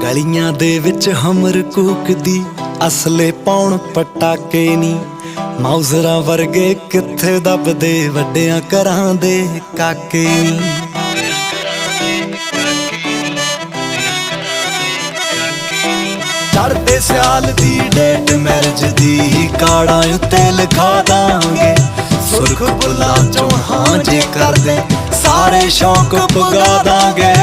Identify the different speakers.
Speaker 1: ਗਲੀਆਂ ਦੇ ਵਿੱਚ ਹਮਰ ਕੂਕਦੀ ਅਸਲੇ ਪਾਉਣ ਪਟਾਕੇ ਨੀ। ਮਾਊਜ਼ਰਾਂ ਵਰਗੇ ਕਿੱਥੇ ਦੱਬਦੇ ਵੱਡਿਆਂ ਘਰਾਂ ਦੇ ਕਾਕੇ ਨੀ। ਚੜ੍ਹਦੇ ਸਿਆਲ ਦੀ ਡੇਟ ਮੈਰਿਜ ਦੀ ਕਾਰਡਾਂ ਉੱਤੇ ਲਿਖਾ ਦਾਂਗੇ। ਸੁਰਖ ਬੁੱਲਾਂ ਚੋਂ ਹਾਂ ਜੇ ਕਰਦੇ ਸਾਰੇ ਸ਼ੌਕ ਪੁਗਾ ਦਾਂਗੇ।